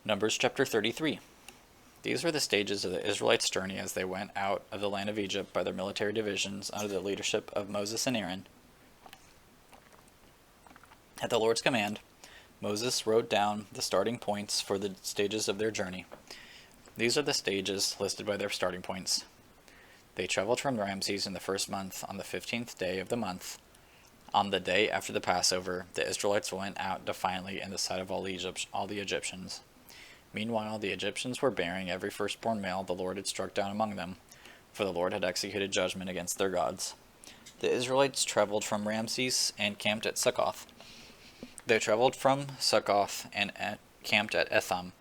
Numbers chapter 33. These were the stages of the Israelites' journey as they went out of the land of Egypt by their military divisions under the leadership of Moses and Aaron. At the Lord's command, Moses wrote down the starting points for the stages of their journey. These are the stages listed by their starting points. They traveled from Ramses in the first month on the 15th day of the month. On the day after the Passover, the Israelites went out defiantly in the sight of all the Egyptians. Meanwhile, the Egyptians were bearing every firstborn male the Lord had struck down among them, for the Lord had executed judgment against their gods. The Israelites traveled from Ramses and camped at Succoth. They traveled from Succoth and camped at Etham,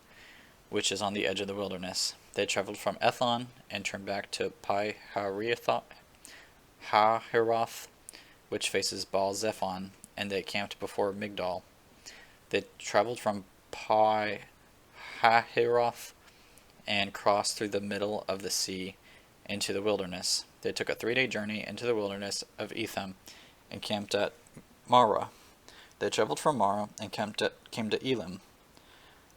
which is on the edge of the wilderness. They traveled from Etham and turned back to Pi-hahiroth, which faces Baal-zephon, and they camped before Migdol. They traveled from Pi-hahiroth and crossed through the middle of the sea into the wilderness. They took a 3-day journey into the wilderness of Etham and camped at Marah. They traveled from Marah and came to Elim.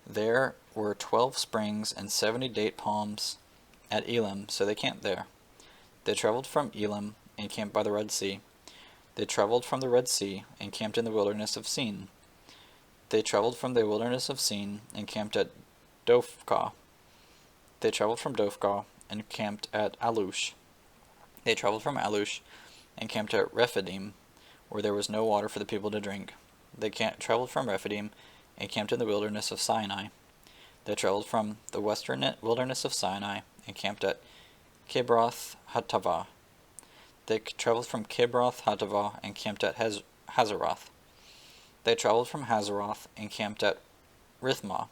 There were 12 springs and 70 date palms at Elim, so they camped there. They traveled from Elim and camped by the Red Sea. They traveled from the Red Sea and camped in the wilderness of Sin. They traveled from the wilderness of Sin and camped at Dophkah. They traveled from Dophkah and camped at Alush. They traveled from Alush and camped at Rephidim, where there was no water for the people to drink. They traveled from Rephidim and camped in the wilderness of Sinai. They traveled from the western wilderness of Sinai and camped at Kibroth Hattaavah. They traveled from Kibroth Hattaavah and camped at Hazeroth. They traveled from Hazeroth and camped at Rithmah.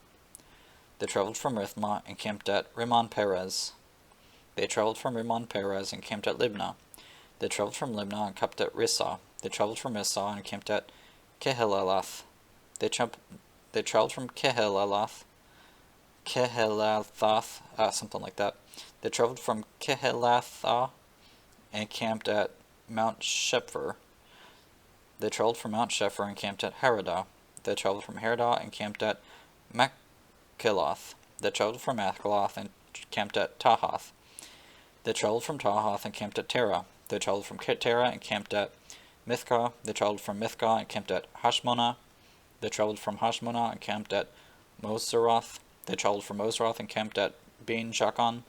They traveled from Rithmah and camped at Rimmon Perez. They traveled from Rimmon Perez and camped at Libnah. They traveled from Libnah and camped at Rissah. They traveled from Rissah and camped at Kehelath. They traveled from Kehelathoth, something like that. They traveled from Kehelathah and camped at Mount Shepher. They traveled from Mount Shepher and camped at Haradah. They traveled from Haradah and camped at Machpelah. They traveled from Machpelah and camped at Tahath. They traveled from Tahath and camped at Terah. They traveled from Terah and camped at Mithkah. They traveled from Mithkah and camped at Hashmonah. They traveled from Hashmonah and camped at Moseroth. They traveled from Moseroth and camped at Ben Jaakan.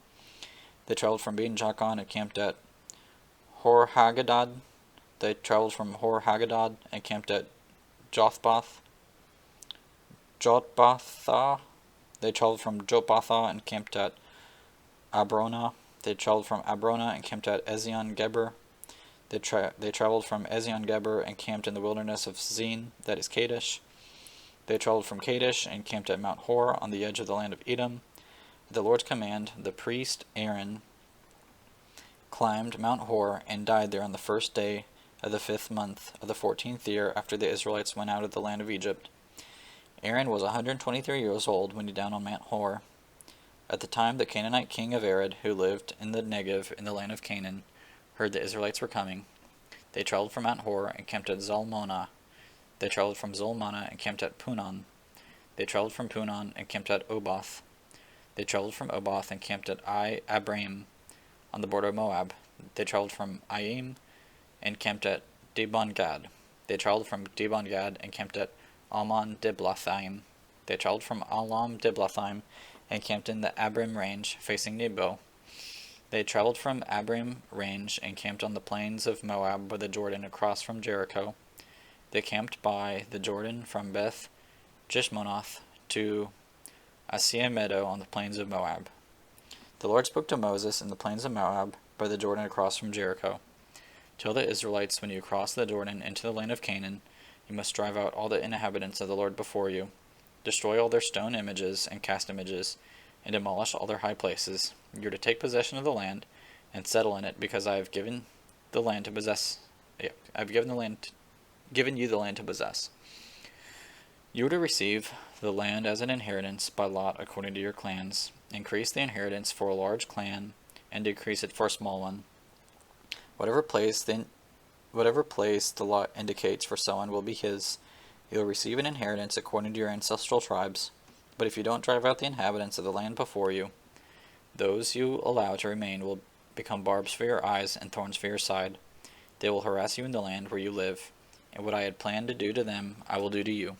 They traveled from Ben Jaakan and camped at Hor-Hagadad. They traveled from Hor-Hagadad and camped at Jotbathah. They traveled from Jotbathah and camped at Abronah. They traveled from Abronah and camped at Ezion-Geber. They traveled from Ezion-Geber and camped in the wilderness of Zin, that is Kadesh. They traveled from Kadesh and camped at Mount Hor on the edge of the land of Edom. At the Lord's command, the priest Aaron climbed Mount Hor and died there on the first day of the 5th month of the 14th year after the Israelites went out of the land of Egypt. Aaron was 123 years old when he died on Mount Hor. At the time, the Canaanite king of Arad, who lived in the Negev in the land of Canaan, heard the Israelites were coming. They traveled from Mount Hor and camped at Zalmonah. They traveled from Zalmonah and camped at Punon. They traveled from Punon and camped at Oboth. They traveled from Oboth and camped at Abraim on the border of Moab. They traveled from Aim and camped at Dibon-Gad. They traveled from Dibon-Gad and camped at Almon-Diblathaim. They traveled from Almon-Diblathaim and camped in the Abrim range facing Nebo. They traveled from Abrim range and camped on the plains of Moab by the Jordan across from Jericho. They camped by the Jordan from Beth Jeshmonoth to Asiyah Meadow on the plains of Moab. The Lord spoke to Moses in the plains of Moab by the Jordan across from Jericho. Tell the Israelites, when you cross the Jordan into the land of Canaan, you must drive out all the inhabitants of the Lord before you. Destroy all their stone images and cast images, and demolish all their high places. You are to take possession of the land and settle in it, because I have given the land to possess. I have given you the land to possess. You are to receive the land as an inheritance by lot according to your clans. Increase the inheritance for a large clan, and decrease it for a small one. Whatever place the lot indicates for someone will be his. He will receive an inheritance according to your ancestral tribes. But if you don't drive out the inhabitants of the land before you, those you allow to remain will become barbs for your eyes and thorns for your side. They will harass you in the land where you live, and what I had planned to do to them I will do to you.